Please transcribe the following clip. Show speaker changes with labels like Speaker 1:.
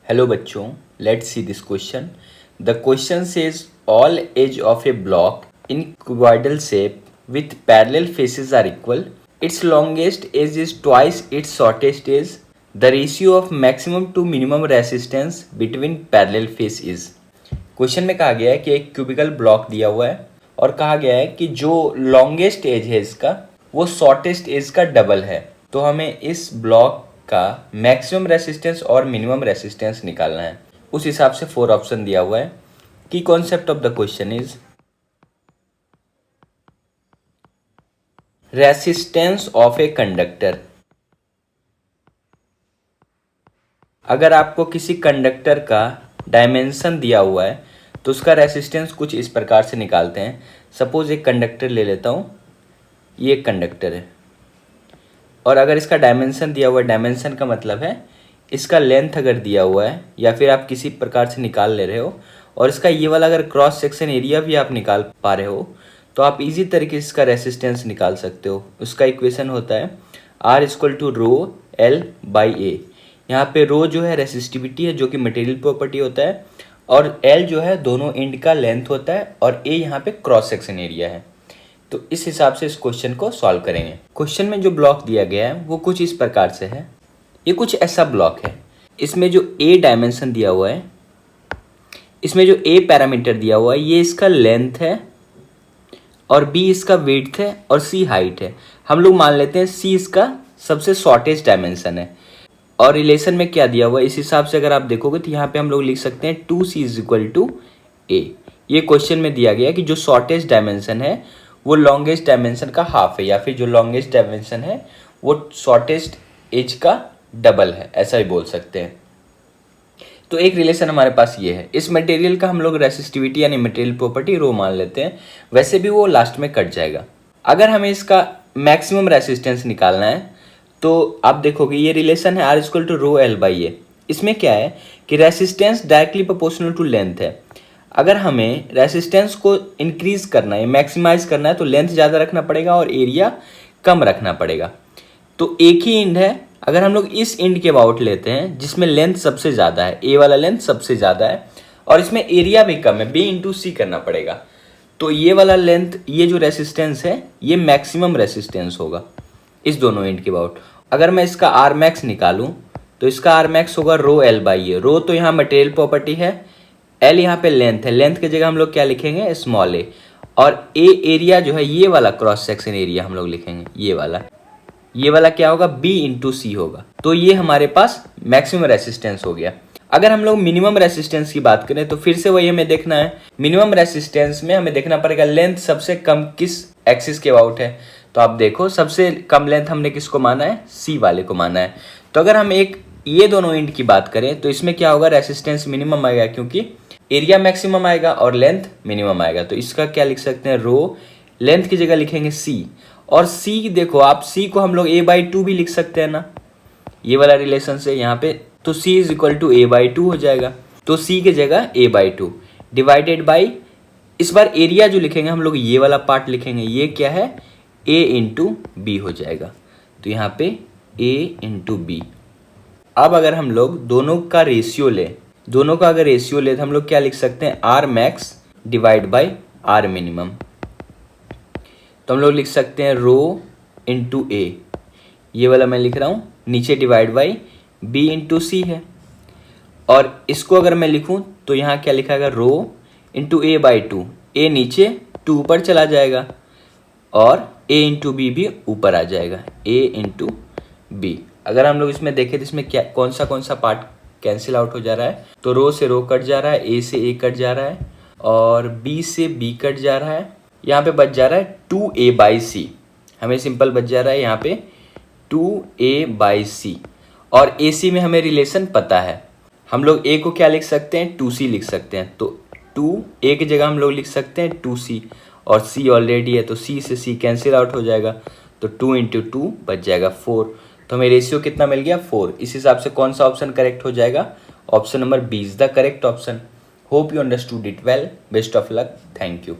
Speaker 1: Hello बच्चों, let's see this question. The question says all edge of a block in cuboidal shape with parallel faces are equal. Its longest edge is twice its shortest edge. The ratio of maximum to minimum resistance between parallel face is. Question में कहा गया है कि एक cubical block दिया हुआ है और कहा गया है कि जो लॉन्गेस्ट एज है इसका वो शॉर्टेस्ट एज का डबल है. तो हमें इस ब्लॉक का मैक्सिमम रेसिस्टेंस और मिनिमम रेसिस्टेंस निकालना है. उस हिसाब से 4 ऑप्शन दिया हुआ है. की concept of the question is resistance of a conductor. अगर आपको किसी कंडक्टर का डायमेंशन दिया हुआ है तो उसका रेसिस्टेंस कुछ इस प्रकार से निकालते हैं. सपोज एक कंडक्टर ले लेता हूँ, ये एक कंडक्टर है और अगर इसका डायमेंशन दिया हुआ है, डायमेंशन का मतलब है इसका लेंथ अगर दिया हुआ है या फिर आप किसी प्रकार से निकाल ले रहे हो और इसका ये वाला अगर क्रॉस सेक्शन एरिया भी आप निकाल पा रहे हो तो आप इजी तरीके से इसका रेसिस्टेंस निकाल सकते हो. उसका इक्वेशन होता है R equal to rho L by A. यहाँ पे रो जो है रेसिस्टिविटी है जो कि मटेरियल प्रॉपर्टी होता है और एल जो है दोनों एंड का लेंथ होता है और ए यहाँ पे क्रॉस सेक्शन एरिया है. तो इस हिसाब से इस क्वेश्चन को सॉल्व करेंगे. क्वेश्चन में जो ब्लॉक दिया गया है वो कुछ इस प्रकार से है. ये कुछ ऐसा ब्लॉक है, इसमें जो ए डायमेंशन दिया हुआ है, इसमें जो ए पैरामीटर दिया हुआ है ये इसका लेंथ है और बी इसका विड्थ है और सी हाइट है. हम लोग मान लेते हैं सी इसका सबसे शॉर्टेस्ट डायमेंशन है. और रिलेशन में क्या दिया हुआ है इस हिसाब से अगर आप देखोगे तो यहाँ पे हम लोग लिख सकते हैं 2c इज इक्वल टू ए. ये क्वेश्चन में दिया गया है कि जो शॉर्टेस्ट डायमेंशन है वो लॉन्गेस्ट डायमेंशन का हाफ है या फिर जो लॉन्गेस्ट डायमेंशन है वो शॉर्टेस्ट एज का डबल है, ऐसा ही बोल सकते हैं. तो एक रिलेशन हमारे पास ये है. इस मटेरियल का हम लोग रेसिस्टिविटी यानी मटेरियल प्रॉपर्टी रो मान लेते हैं, वैसे भी वो लास्ट में कट जाएगा. अगर हमें इसका मैक्सिमम रेसिस्टेंस निकालना है तो आप देखोगे ये रिलेशन है R equal to rho L by A. इसमें क्या है कि resistance directly proportional to length है. अगर हमें रेसिस्टेंस को इंक्रीज करना है, मैक्सिमाइज करना है तो लेंथ ज़्यादा रखना पड़ेगा और एरिया कम रखना पड़ेगा. तो एक ही इंड है, अगर हम लोग इस इंड के अबाउट लेते हैं जिसमें लेंथ सबसे ज़्यादा है, ए वाला लेंथ सबसे ज़्यादा है और इसमें एरिया भी कम है, बी इंटू सी करना पड़ेगा. तो ये वाला लेंथ, ये जो रेसिस्टेंस है ये मैक्सिमम रेसिस्टेंस होगा इस दोनों इंड के अबाउट. अगर मैं इसका आर मैक्स निकालूं तो इसका आर मैक्स होगा रो एल बाई ए. रो तो यहाँ मटेरियल प्रॉपर्टी है, एल यहाँ पे लेंथ है, लेंथ की जगह हम लोग क्या लिखेंगे स्मॉल ए. और ए एरिया जो है ये वाला क्रॉस सेक्शन एरिया हम लोग लिखेंगे ये वाला क्या होगा बी इंटू सी होगा. तो ये हमारे पास मैक्सिमम रेसिस्टेंस हो गया. अगर हम लोग मिनिमम रेसिस्टेंस की बात करें तो फिर से वही हमें देखना है. मिनिमम रेसिस्टेंस में हमें देखना पड़ेगा लेंथ सबसे कम किस एक्सिस के अबाउट है. तो आप देखो सबसे कम लेंथ हमने किसको माना है, सी वाले को माना है. तो अगर हम एक ये दोनों इंड की बात करें तो इसमें क्या होगा रेसिस्टेंस मिनिमम आएगा क्योंकि एरिया मैक्सिमम आएगा और लेंथ मिनिमम आएगा. तो इसका क्या लिख सकते हैं रो, लेंथ की जगह लिखेंगे सी. और सी देखो आप सी को हम लोग a बाई 2 भी लिख सकते हैं ना, ये वाला रिलेशन से यहाँ पे. तो c is equal to a by 2 हो जाएगा. तो c की जगह a बाई 2 डिवाइडेड बाई, इस बार एरिया जो लिखेंगे हम लोग ये वाला पार्ट लिखेंगे, ये क्या है a इंटू बी हो जाएगा. तो यहाँ पे a इंटू बी. अब अगर हम लोग दोनों का रेशियो ले तो हम लोग क्या लिख सकते हैं R max divide by R minimum. तो हम लोग लिख सकते हैं रो इंटू ए, ये वाला मैं लिख रहा हूँ, नीचे डिवाइड बाई बी इंटू सी है. और इसको अगर मैं लिखूँ तो यहाँ क्या लिखा है रो इंटू ए बाई 2. ए नीचे 2 ऊपर चला जाएगा और ए इंटू बी भी ऊपर आ जाएगा, ए इंटू बी. अगर हम लोग इसमें देखें तो इसमें क्या कौन सा पार्ट कैंसिल आउट हो जा रहा है. तो रो से रो कट जा रहा है, ए से ए कट जा रहा है और बी से बी कट जा रहा है. यहाँ पे बच जा रहा है 2a बाई सी. हमें सिंपल बच जा रहा है यहाँ पे 2a बाई सी. और AC में हमें रिलेशन पता है, हम लोग a को क्या लिख सकते हैं 2c लिख सकते हैं. तो 2a की जगह हम लोग लिख सकते हैं 2c और c ऑलरेडी है तो c से c कैंसिल आउट हो जाएगा. तो 2 इंटू 2 बच जाएगा 4. तो हमें रेशियो कितना मिल गया 4. इस हिसाब से कौन सा ऑप्शन करेक्ट हो जाएगा, option number B is the correct option. Hope you understood it well. Best of luck. Thank you.